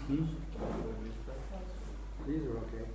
Hmm? These are okay.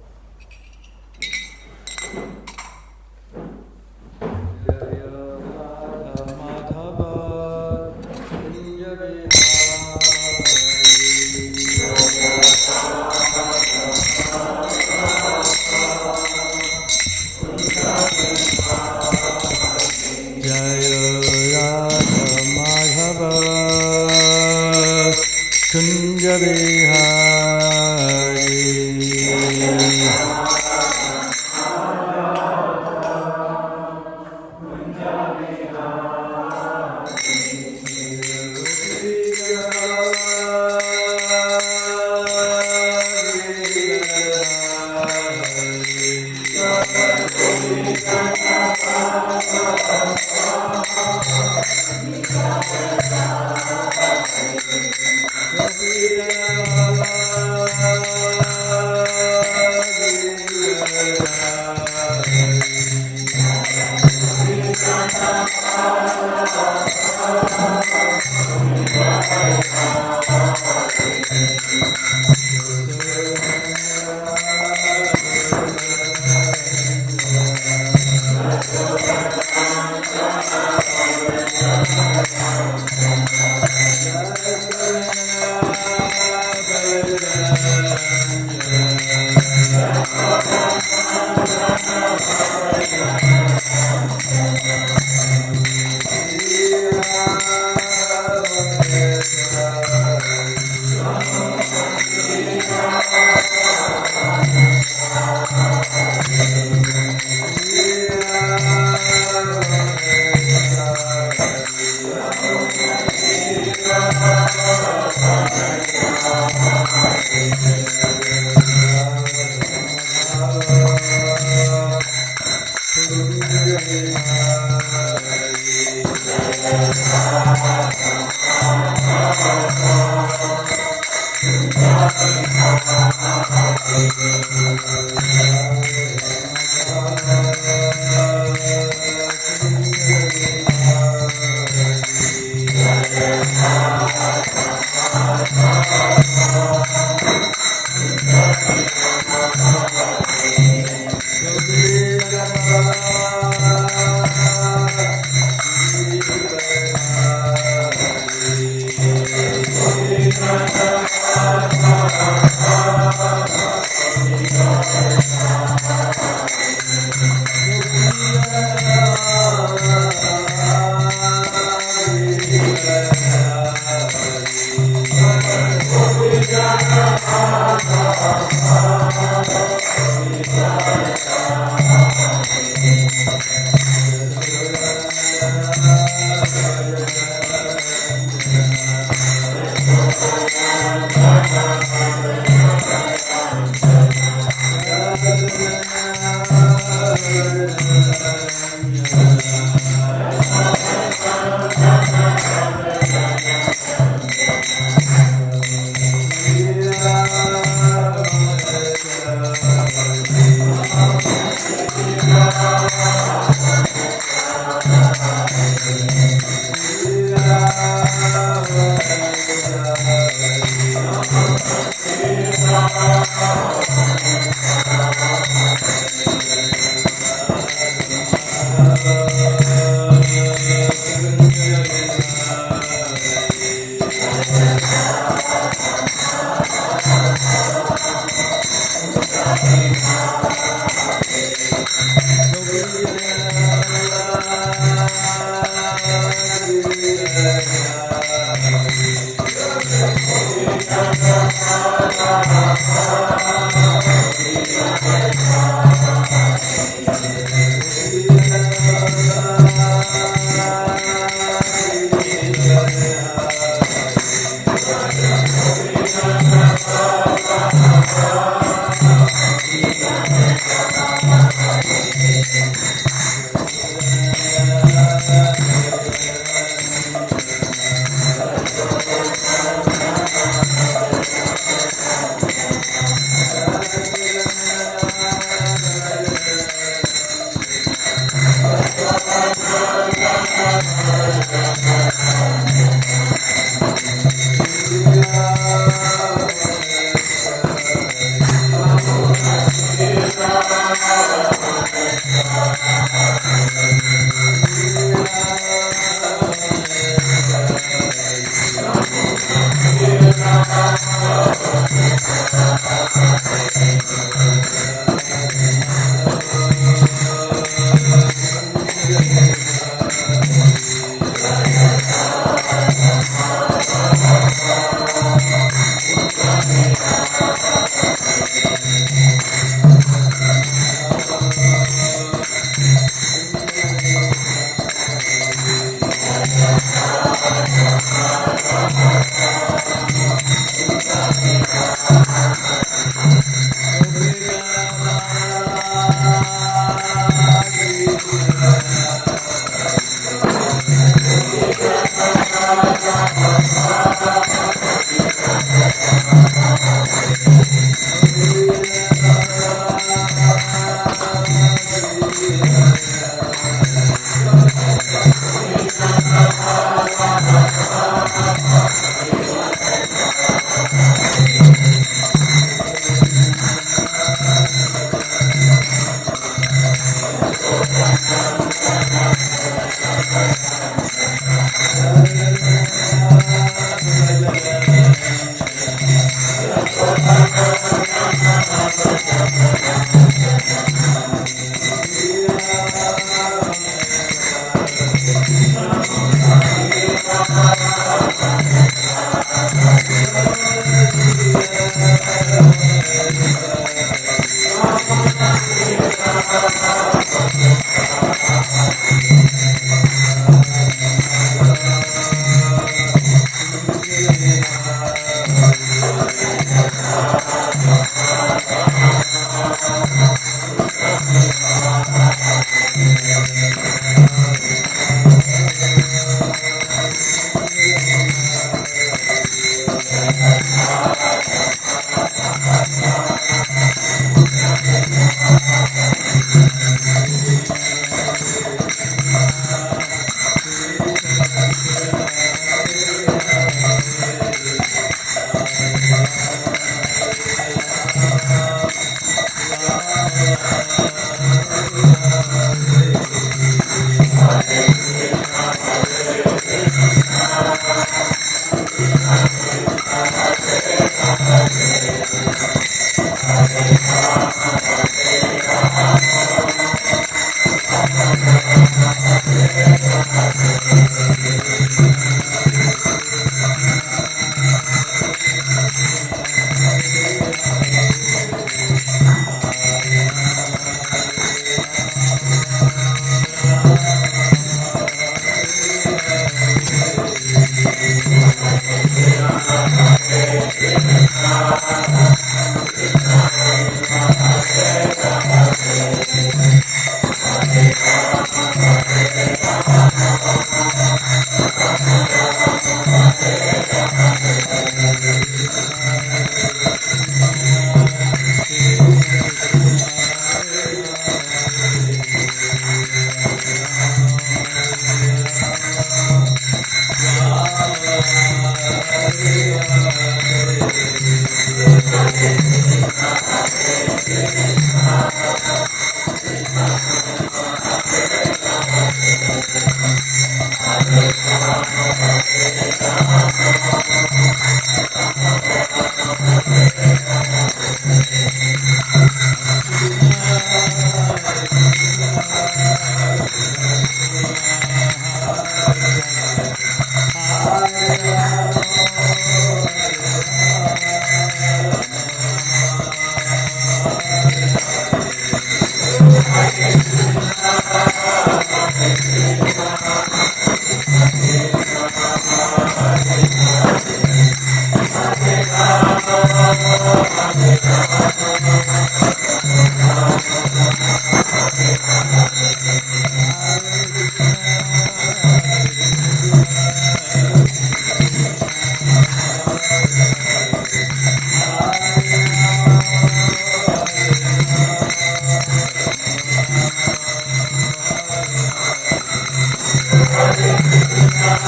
Hare Krishna,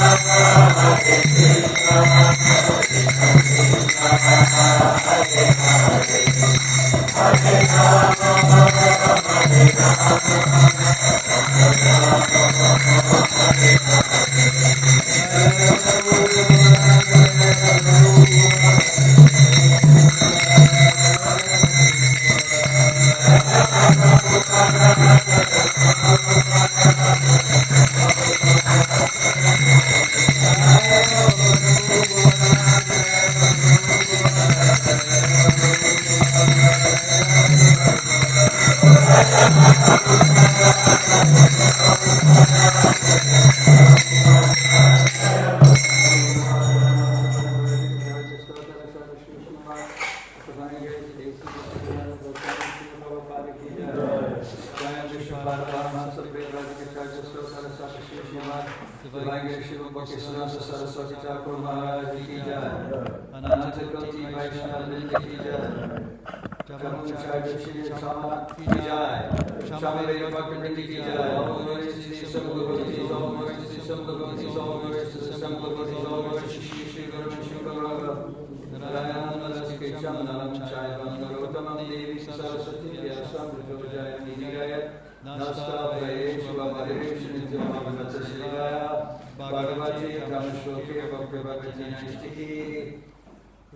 Hare Krishna,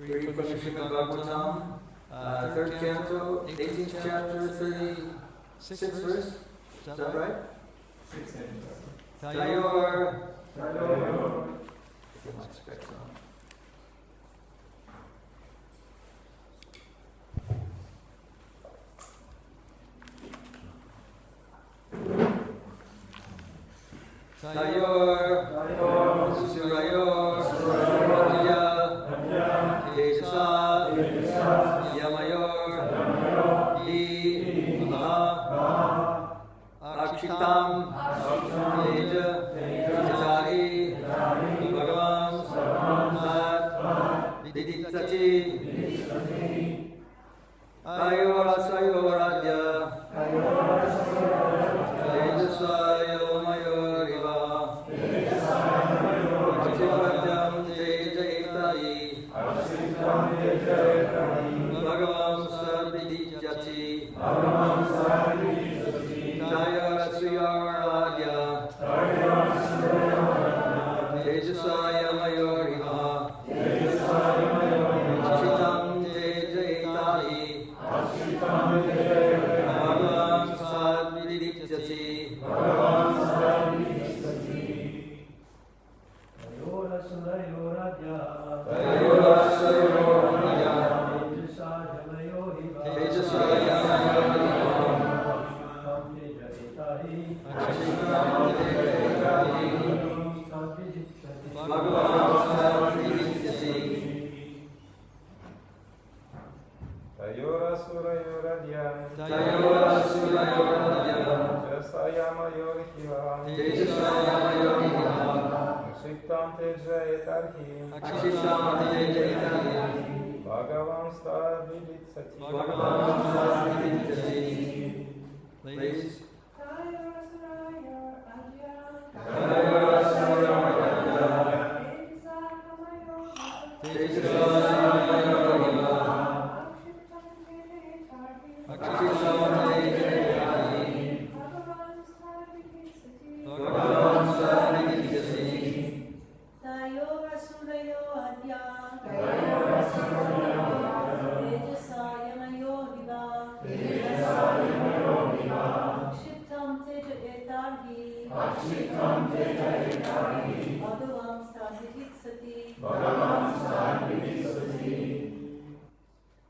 Read from the Srimad Bhagavatam, 3rd canto, 18th chapter, 36th verse. Is that right? Tayor. Get my specs on. Tayor. Surayor. Akshitam, Teja, Tejari, Bhagavan, Sat, Diditati, Ayora Sayoradya, Tejasayo Mayoriva, Akshitam Teja Itai, Bhagavan Sat Diditati, Jaya Sriyaradya, Tejasaya Mayoriha, Akshitam Teja Itahi, Bhagavan Sad Viditati, Ayora Surayoradya, Tejasaya Mayoriha, Tayora Surayoradya, Jasayama Yorihiva, Akshitam Teja Etarhi, Bhagavan Stadviditsati, Ladies.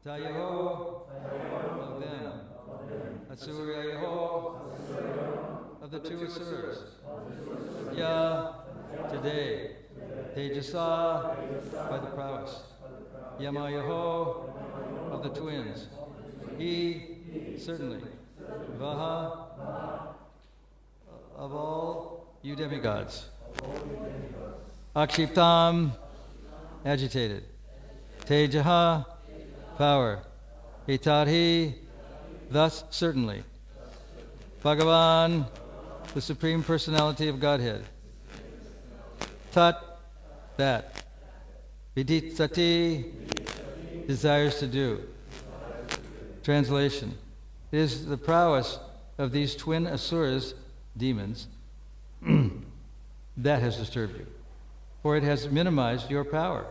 Tayo of them, Asurayo of the two Asuras, Ya today, Tejasa by the prowess, Yamayaho of the twins, He certainly, Vaha of all you demigods, Akshiptam agitated, Tejaha power, Hitarhi thus certainly, Bhagavan the Supreme Personality of Godhead, Tat that, Viditsati, desires to do. Translation. It is the prowess of these twin asuras, demons, that has disturbed you, for it has minimized your power.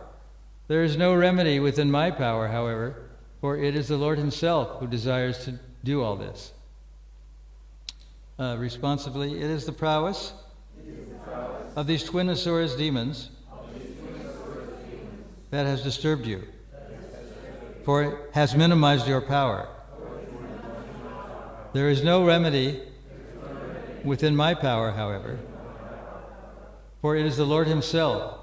There is no remedy within my power, however, for it is the Lord himself who desires to do all this. Responsively, it is the prowess of these twin asuras, demons, that has disturbed you, for it has minimized your power. There is no remedy within my power, however, for it is the Lord himself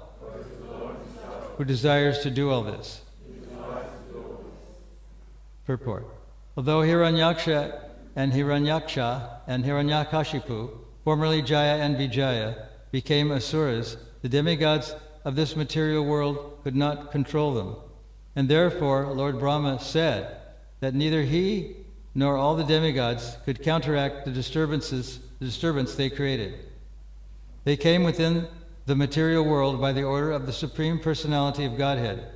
who desires to do all this. Purport. Although Hiranyaksha and Hiranyakashipu, formerly Jaya and Vijaya, became asuras, the demigods of this material world could not control them. And therefore Lord Brahma said that neither he nor all the demigods could counteract the disturbance they created. They came within the material world by the order of the Supreme Personality of Godhead,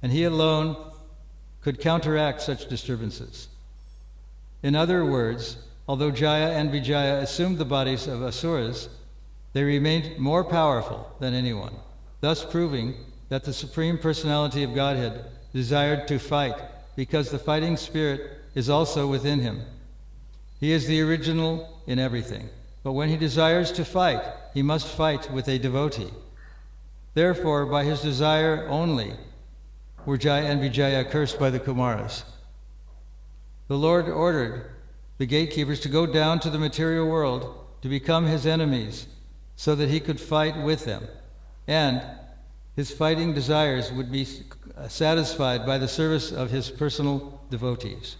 and he alone could counteract such disturbances. In other words, although Jaya and Vijaya assumed the bodies of asuras, they remained more powerful than anyone, thus proving that the Supreme Personality of Godhead desired to fight, because the fighting spirit is also within him. He is the original in everything, but when he desires to fight, he must fight with a devotee. Therefore, by his desire only were Jaya and Vijaya cursed by the Kumaras. The Lord ordered the gatekeepers to go down to the material world to become his enemies, so that he could fight with them, and his fighting desires would be satisfied by the service of his personal devotees.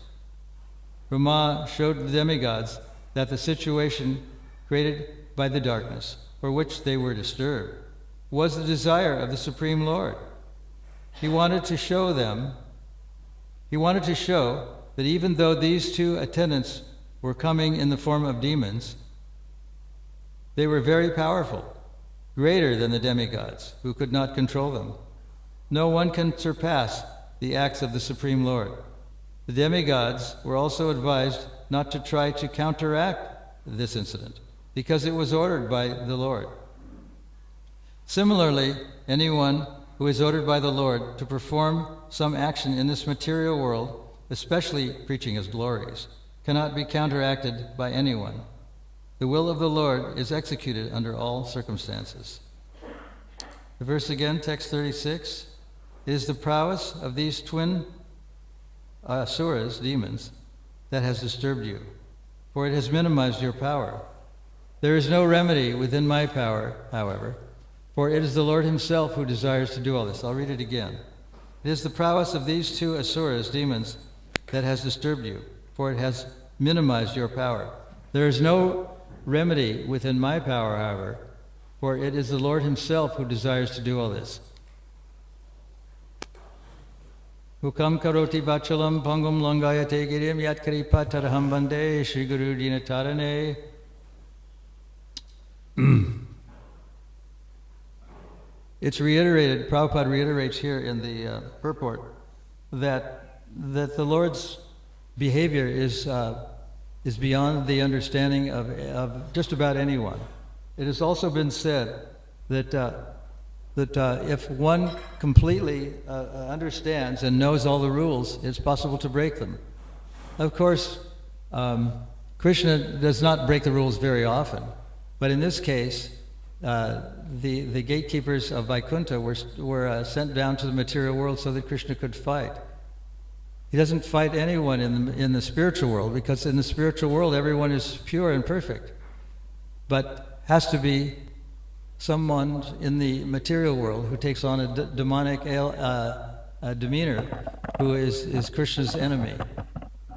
Brahma showed the demigods that the situation created by the darkness, for which they were disturbed, was the desire of the Supreme Lord. He wanted to show that even though these two attendants were coming in the form of demons, they were very powerful, greater than the demigods, who could not control them. No one can surpass the acts of the Supreme Lord. The demigods were also advised not to try to counteract this incident, because it was ordered by the Lord. Similarly, anyone who is ordered by the Lord to perform some action in this material world, especially preaching his glories, cannot be counteracted by anyone. The will of the Lord is executed under all circumstances. The verse again, text 36, is the prowess of these twin asuras, demons, that has disturbed you, for it has minimized your power. There is no remedy within my power, however, for it is the Lord himself who desires to do all this. I'll read it again. It is the prowess of these two asuras, demons, that has disturbed you, for it has minimized your power. There is no remedy within my power, however, for it is the Lord himself who desires to do all this. Hukam karoti vachalam pangum langayate girim yatkari pataraham bande Shri Guru Dinatarane. It's reiterated, Prabhupada reiterates here in the purport, that the Lord's behavior is beyond the understanding of just about anyone. It has also been said that if one completely understands and knows all the rules, it's possible to break them. Of course, Krishna does not break the rules very often, but in this case, the gatekeepers of Vaikuntha were sent down to the material world so that Krishna could fight. He doesn't fight anyone in the spiritual world, because in the spiritual world everyone is pure and perfect, but has to be someone in the material world who takes on a demonic demeanor, who is Krishna's enemy.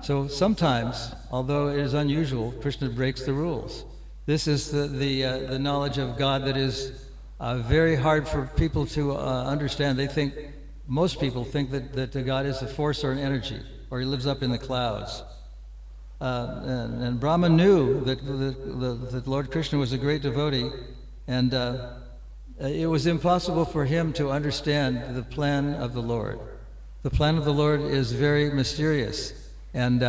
So sometimes, although it is unusual, Krishna breaks the rules. This is the knowledge of God that is very hard for people to understand. Most people think that God is a force or an energy, or he lives up in the clouds. And Brahma knew that Lord Krishna was a great devotee, and it was impossible for him to understand the plan of the Lord. The plan of the Lord is very mysterious. And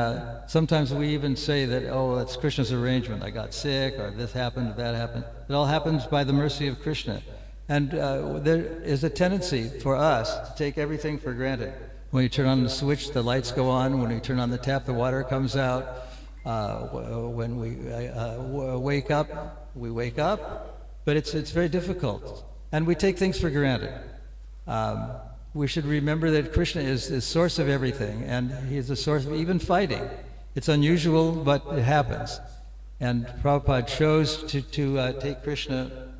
sometimes we even say that, oh, it's Krishna's arrangement. I got sick, or this happened, or that happened. It all happens by the mercy of Krishna. And there is a tendency for us to take everything for granted. When you turn on the switch, the lights go on. When you turn on the tap, the water comes out. When we wake up, we wake up. But it's very difficult. And we take things for granted. We should remember that Krishna is the source of everything, and he is the source of even fighting. It's unusual, but it happens. And Prabhupada chose to take Krishna,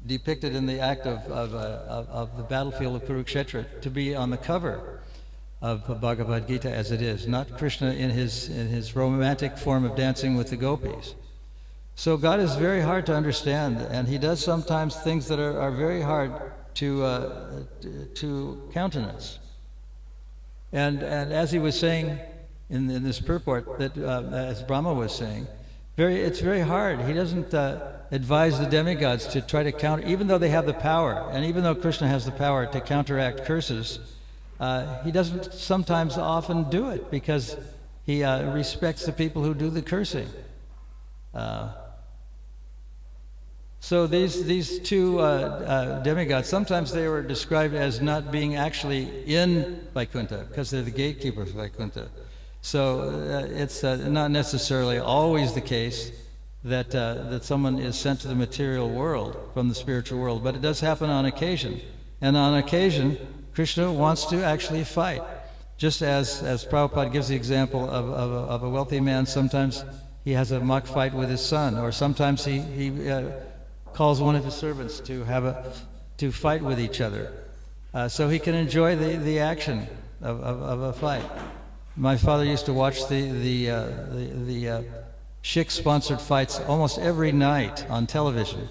depicted in the act of the battlefield of Kurukshetra, to be on the cover of Bhagavad Gita as it is, not Krishna in his romantic form of dancing with the gopis. So God is very hard to understand, and he does sometimes things that are very hard to countenance. And as he was saying in this purport, that as Brahma was saying, it's very hard. He doesn't advise the demigods to try to counter, even though they have the power, and even though Krishna has the power to counteract curses, he doesn't sometimes often do it because he respects the people who do the cursing. So these two demigods, sometimes they were described as not being actually in Vaikuntha because they're the gatekeepers of Vaikuntha. So it's not necessarily always the case that someone is sent to the material world from the spiritual world, but it does happen on occasion. And on occasion, Krishna wants to actually fight. Just as Prabhupada gives the example of a wealthy man, sometimes he has a mock fight with his son, or sometimes he calls one of his servants to fight with each other, so he can enjoy the action of a fight. My father used to watch the Sikh-sponsored fights almost every night on television,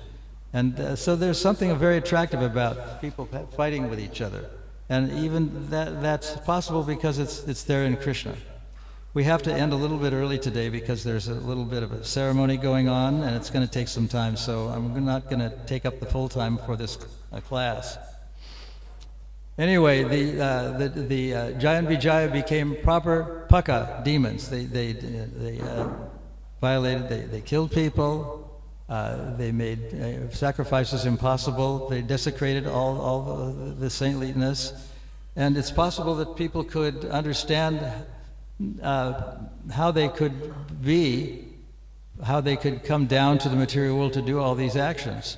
and so there's something very attractive about people fighting with each other, and even that's possible because it's there in Krishna. We have to end a little bit early today because there's a little bit of a ceremony going on, and it's going to take some time, so I'm not going to take up the full time for this class. Anyway, the Jaya and Vijaya became proper Paka demons. They violated, they killed people, they made sacrifices impossible, they desecrated all the saintliness, and it's possible that people could understand how they could come down to the material world to do all these actions,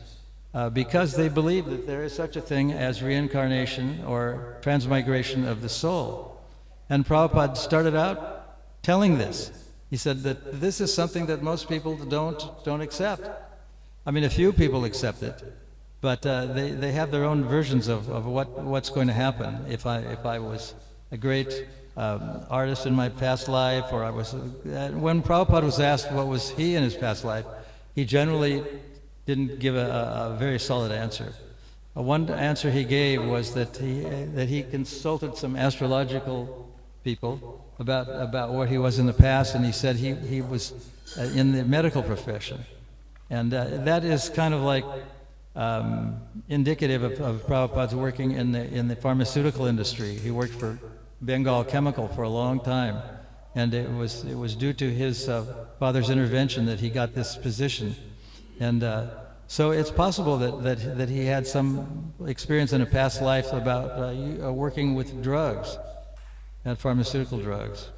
because they believe that there is such a thing as reincarnation or transmigration of the soul. And Prabhupada started out telling this. He said that this is something that most people don't accept. I mean, a few people accept it, but they have their own versions of what's going to happen if I was a great artist in my past life, or I was. When Prabhupada was asked what was he in his past life, he generally didn't give a very solid answer. One answer he gave was that he consulted some astrological people about what he was in the past, and he said he was in the medical profession, and that is kind of like indicative of Prabhupada's working in the pharmaceutical industry. He worked for Bengal Chemical for a long time, and it was due to his father's intervention that he got this position, and so it's possible that he had some experience in a past life about working with drugs and pharmaceutical drugs.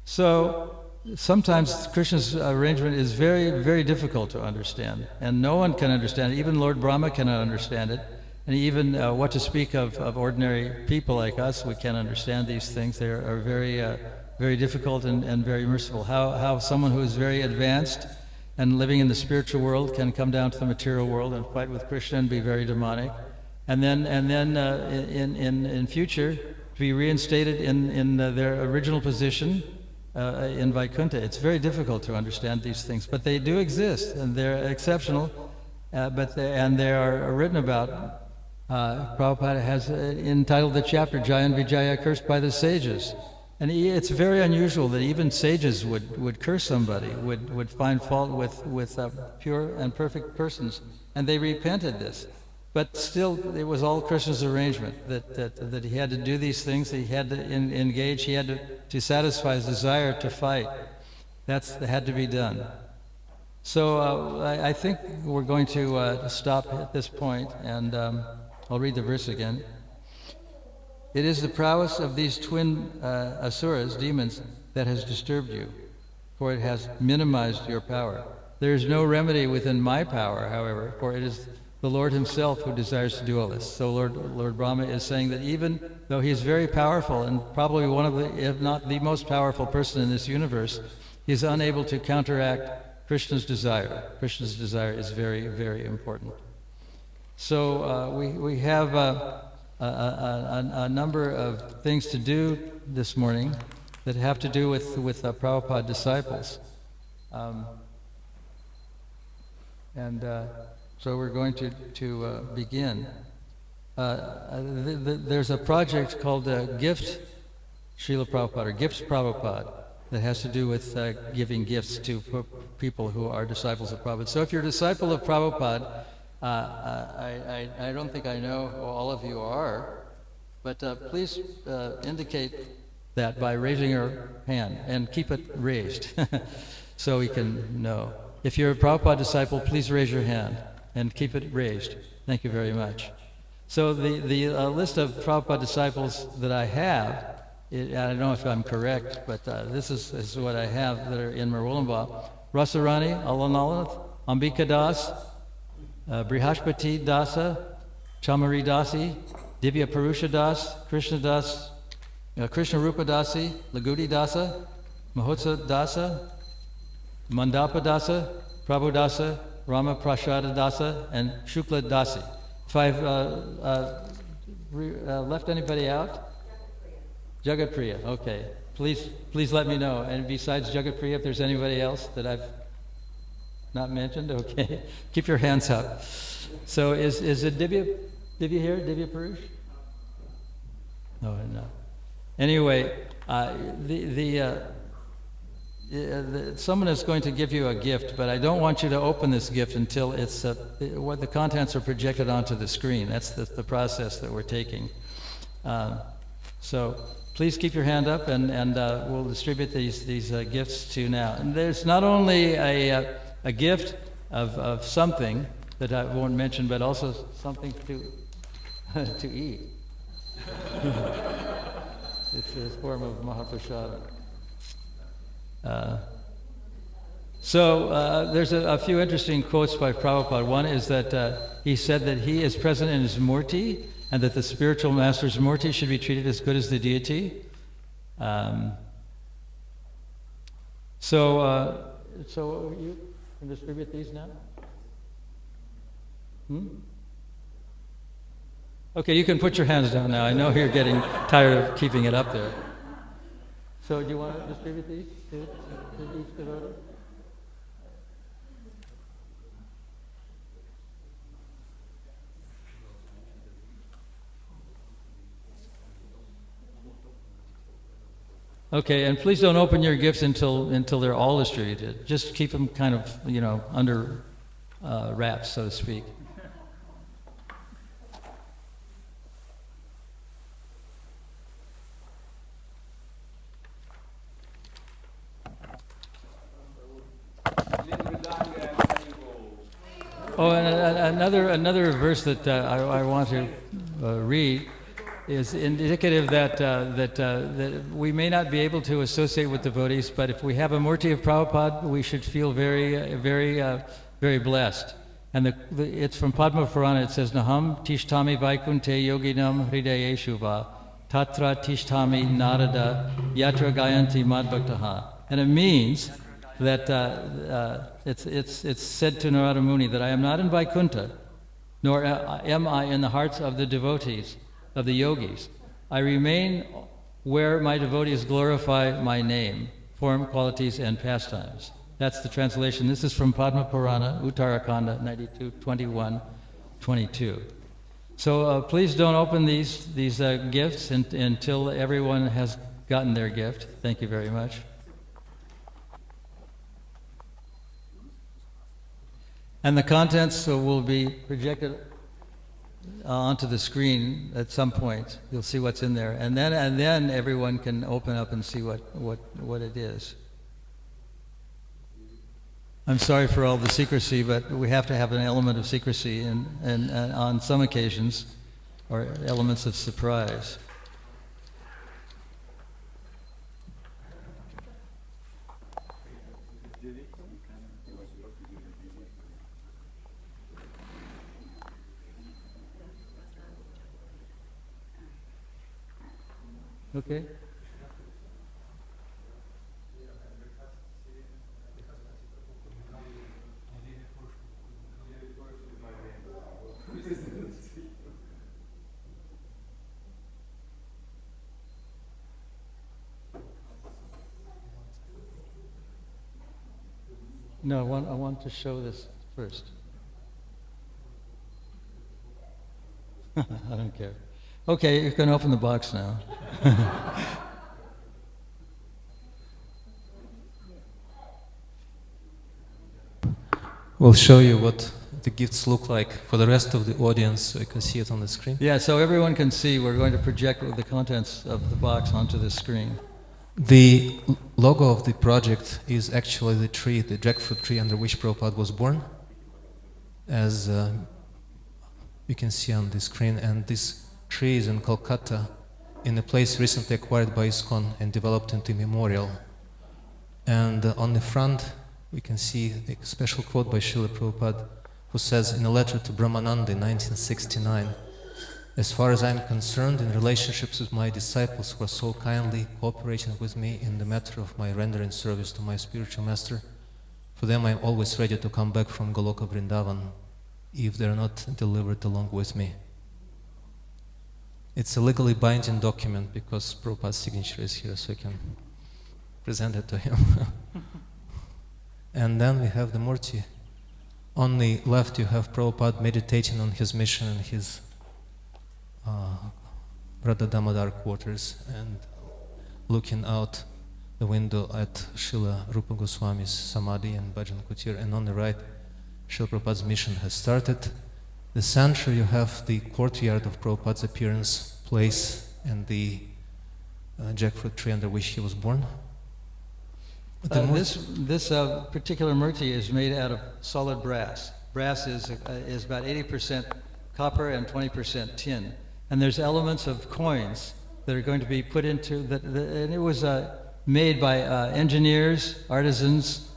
So sometimes Krishna's arrangement is very, very difficult to understand, and no one can understand it. Even Lord Brahma cannot understand it. And even what to speak of ordinary people like us, we can't understand these things. They are very, very difficult and very merciful. How someone who is very advanced and living in the spiritual world can come down to the material world and fight with Krishna and be very demonic, and then in future be reinstated in their original position in Vaikuntha. It's very difficult to understand these things, but they do exist, and they're exceptional. And they are written about. Prabhupada has entitled the chapter Jaya and Vijaya Cursed by the Sages. And it's very unusual that even sages would curse somebody, would find fault with pure and perfect persons, and they repented this. But still, it was all Krishna's arrangement, that he had to do these things, that he had to engage, he had to satisfy his desire to fight. That had to be done. So I think we're going to stop at this point, and I'll read the verse again. It is the prowess of these twin asuras, demons, that has disturbed you, for it has minimized your power. There is no remedy within my power, however, for it is the Lord himself who desires to do all this. So Lord Brahma is saying that even though he is very powerful and probably one of the, if not the most powerful person in this universe, he is unable to counteract Krishna's desire. Krishna's desire is very, very important. So we have a number of things to do this morning that have to do with Prabhupada disciples. So we're going to begin. There's a project called Gift Srila Prabhupada, or Gifts Prabhupada, that has to do with giving gifts to people who are disciples of Prabhupada. So if you're a disciple of Prabhupada, I don't think I know who all of you are, but please indicate that by raising your hand, and keep it raised so we can know. If you're a Prabhupada disciple, please raise your hand and keep it raised. Thank you very much. So the list of Prabhupada disciples that I have, I don't know if I'm correct, but this is what I have that are in Marwolamba. Rasarani, Alanalath, Ambika Das, Brihashpati Dasa, Chamari Dasi, Divya Purusha Das, Krishna Das, Krishna Rupa Dasi, Lagudi Dasa, Mahotsa Dasa, Mandapa Dasa, Prabhu Dasa, Rama Prashada Dasa, and Shukla Dasi. If I've left anybody out? Jagat Priya, okay. Please let me know. And besides Jagat Priya, if there's anybody else that I've not mentioned, okay. Keep your hands up. So is it Divya here? Divya Purush? No. Anyway, someone is going to give you a gift, but I don't want you to open this gift until it's what the contents are projected onto the screen. That's the process that we're taking. So please keep your hand up, and we'll distribute these gifts to you now. And there's not only a gift of something that I won't mention, but also something to eat. It's a form of Mahaprasada. So there's a few interesting quotes by Prabhupada. One is that he said that he is present in his murti, and that the spiritual master's murti should be treated as good as the deity. So you can distribute these now? Okay, you can put your hands down now. I know you're getting tired of keeping it up there. So do you want to distribute these to each devotee? Okay, and please don't open your gifts until they're all distributed. Just keep them kind of, under wraps, so to speak. Oh, and another verse that I want to read is indicative that we may not be able to associate with devotees, but if we have a murti of Prabhupada, we should feel very, very, very blessed. And it's from Padma Purana. It says, Naham tishtami vaikunte yoginam hridayeshu va tatra tishtami narada yatra gayanti madbhaktaha. And it means that it's said to Narada Muni that I am not in Vaikuntha, nor am I in the hearts of the devotees, of the yogis. I remain where my devotees glorify my name, form, qualities, and pastimes. That's the translation. This is from Padma Purana, Uttarakhanda 92, 21, 22. So please don't open these gifts until everyone has gotten their gift. Thank you very much. And the contents will be projected onto the screen at some point. You'll see what's in there, and then everyone can open up and see what it is. I'm sorry for all the secrecy, but we have to have an element of secrecy, and on some occasions, or elements of surprise. Okay. No, I want to show this first. I don't care. Okay, you can open the box now. We'll show you what the gifts look like for the rest of the audience so you can see it on the screen. Yeah, so everyone can see. We're going to project the contents of the box onto the screen. The logo of the project is actually the tree, the jackfruit tree under which Prabhupada was born, as you can see on the screen. And this tree is in Kolkata, in a place recently acquired by ISKCON and developed into a memorial. And on the front, we can see a special quote by Srila Prabhupada, who says in a letter to Brahmananda in 1969, "As far as I am concerned, in relationships with my disciples who are so kindly cooperating with me in the matter of my rendering service to my spiritual master, for them I am always ready to come back from Goloka Vrindavan if they are not delivered along with me." It's a legally binding document because Prabhupada's signature is here, so I can present it to him. And then we have the Murti. On the left you have Prabhupada meditating on his mission in his Radha Damodar quarters and looking out the window at Srila Rupa Goswami's Samadhi and Bhajan Kutir. And on the right, Srila Prabhupada's mission has started. The center you have the courtyard of Prabhupada's appearance place and the jackfruit tree under which he was born. This particular murti is made out of solid brass. Brass is about 80% copper and 20% tin. And there's elements of coins that are going to be put into and it was made by engineers, artisans,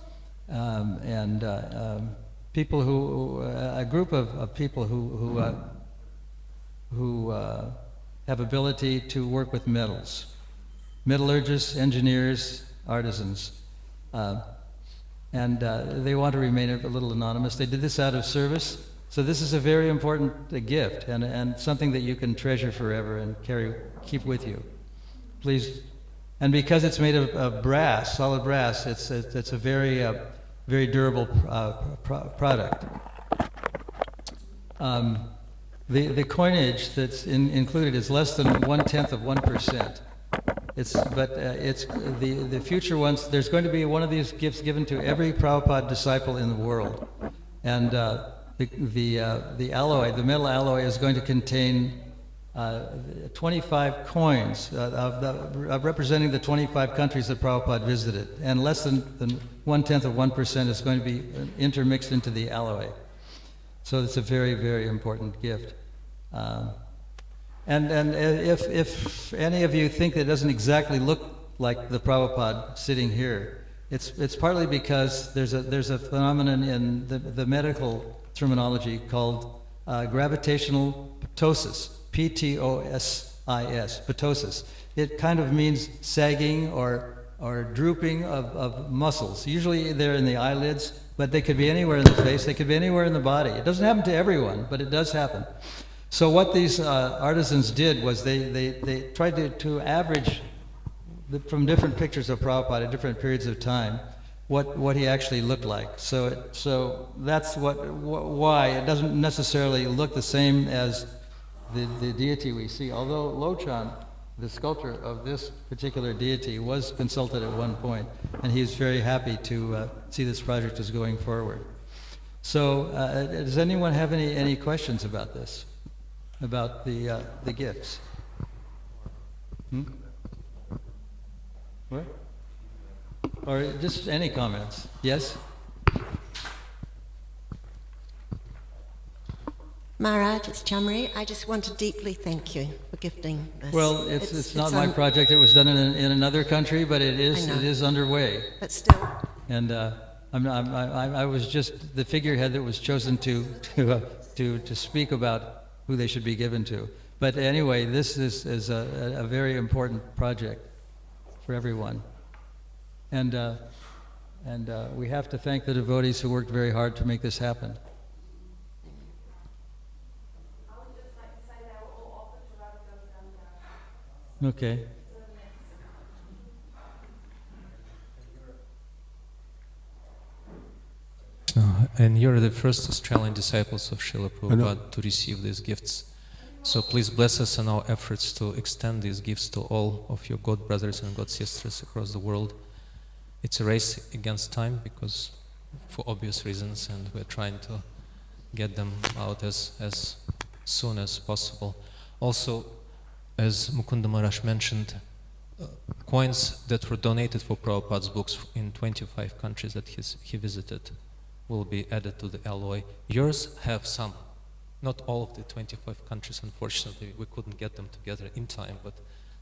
and people a group of people who have ability to work with metals. Metallurgists, engineers, artisans. And they want to remain a little anonymous. They did this out of service. So this is a very important gift and something that you can treasure forever and keep with you. Please. And because it's made of brass, solid brass, it's a very durable product. The coinage that's included is less than 1/10 of 1%. It's the future ones. There's going to be one of these gifts given to every Prabhupada disciple in the world, and the alloy, the metal alloy, is going to contain 25 coins representing the 25 countries that Prabhupada visited, and less than 1/10 of 1% is going to be intermixed into the alloy. So it's a very, very important gift. And if any of you think that it doesn't exactly look like the Prabhupada sitting here, it's partly because there's a phenomenon in the medical terminology called gravitational ptosis, P-T-O-S-I-S, ptosis. It kind of means sagging or drooping of muscles. Usually they're in the eyelids, but they could be anywhere in the face, they could be anywhere in the body. It doesn't happen to everyone, but it does happen. So what these artisans did was they tried to average from different pictures of Prabhupada at different periods of time what he actually looked like. So that's why it doesn't necessarily look the same as the deity we see. Although Lochan the sculptor of this particular deity, was consulted at one point, and he's very happy to see this project is going forward. So, does anyone have any questions about this, about the gifts? What? Or just any comments? Yes? Maharaj, it's Chamri. I just want to deeply thank you for gifting this. Well, it's not my project. It was done in another country, but it is underway. But still. And I was just the figurehead that was chosen to speak about who they should be given to. But anyway, this is a very important project for everyone. And we have to thank the devotees who worked very hard to make this happen. I would just like to say they were all offered to Radha Govardhana. Okay. And you're the first Australian disciples of Srila Prabhupada to receive these gifts. So please bless us in our efforts to extend these gifts to all of your God brothers and God sisters across the world. It's a race against time because for obvious reasons, and we're trying to get them out as soon as possible. Also, as Mukunda Maharaj mentioned, coins that were donated for Prabhupada's books in 25 countries that he visited will be added to the alloy. Yours have some, not all of the 25 countries, unfortunately. We couldn't get them together in time, but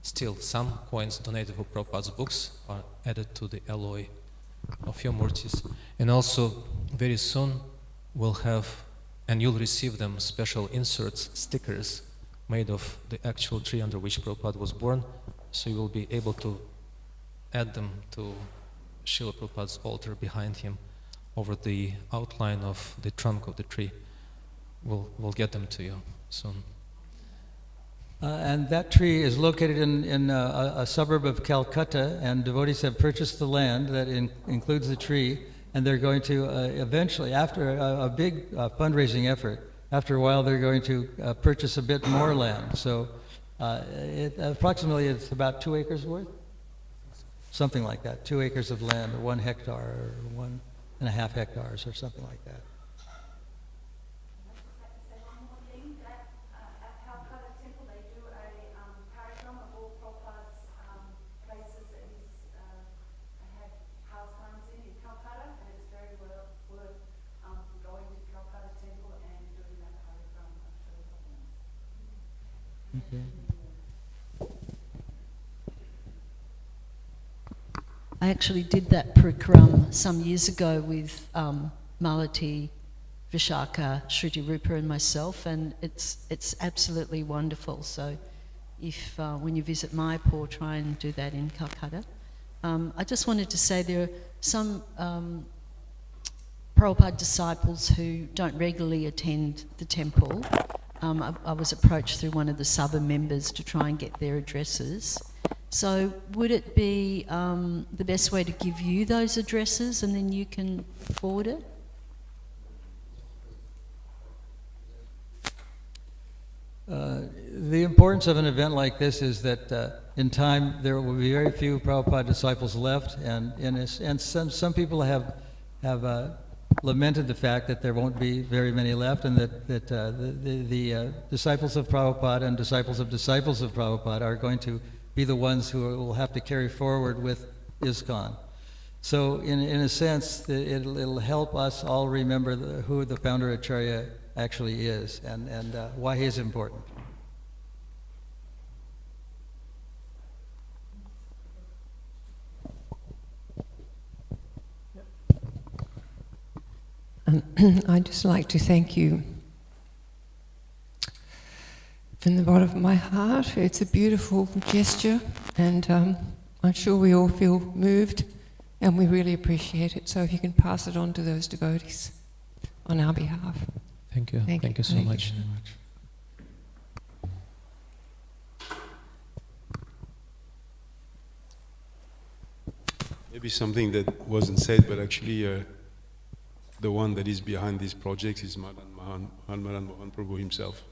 still some coins donated for Prabhupada's books are added to the alloy of your murtis. And also, very soon, we'll have, and you'll receive them, special inserts, stickers, made of the actual tree under which Prabhupada was born, so you will be able to add them to Srila Prabhupada's altar behind him over the outline of the trunk of the tree. We'll get them to you soon. And that tree is located in a suburb of Calcutta, and devotees have purchased the land that includes the tree, and they're going to eventually, after a big fundraising effort, after a while they're going to purchase a bit more land. So approximately it's about 2 acres worth? Something like that, 2 acres of land, or 1 hectare, or 1.5 hectares, or something like that. Okay. I actually did that parikram some years ago with Malati, Vishaka, Shruti Rupa and myself, and it's absolutely wonderful. So if when you visit Mayapur, try and do that in Calcutta. I just wanted to say there are some Prabhupada disciples who don't regularly attend the temple. I was approached through one of the Sabha members to try and get their addresses. So would it be the best way to give you those addresses and then you can forward it? The importance of an event like this is that in time there will be very few Prabhupada disciples left, and some people have lamented the fact that there won't be very many left, and that the disciples of Prabhupada and disciples of Prabhupada are going to be the ones who will have to carry forward with ISKCON. So in a sense, it'll help us all remember who the founder Acharya actually is and why he is important. I'd just like to thank you from the bottom of my heart. It's a beautiful gesture, and I'm sure we all feel moved, and we really appreciate it. So if you can pass it on to those devotees on our behalf. Thank you. Thank you so much. Maybe something that wasn't said, but actually the one that is behind this project is Madan Mohan Prabhu himself.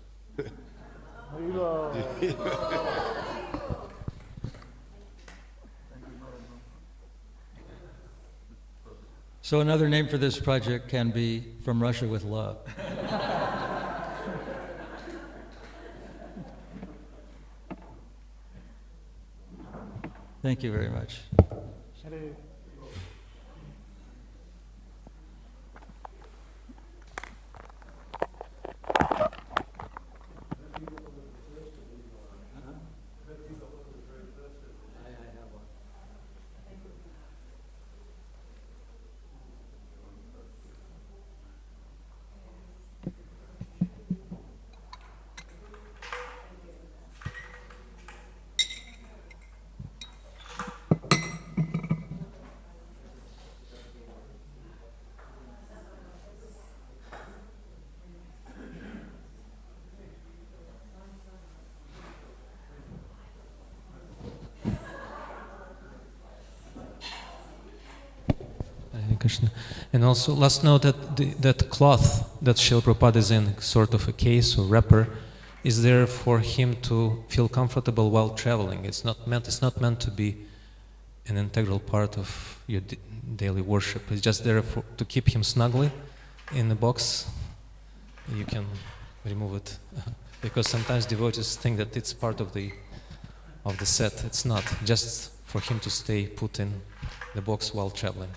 So another name for this project can be From Russia with Love. Thank you very much. Hare Krishna. And also, let's note that that cloth that Srila Prabhupada is in, sort of a case or wrapper, is there for him to feel comfortable while traveling. It's not meant to be an integral part of your daily worship. It's just there to keep him snugly in the box. You can remove it because sometimes devotees think that it's part of the set. It's not. Just for him to stay put in the box while traveling.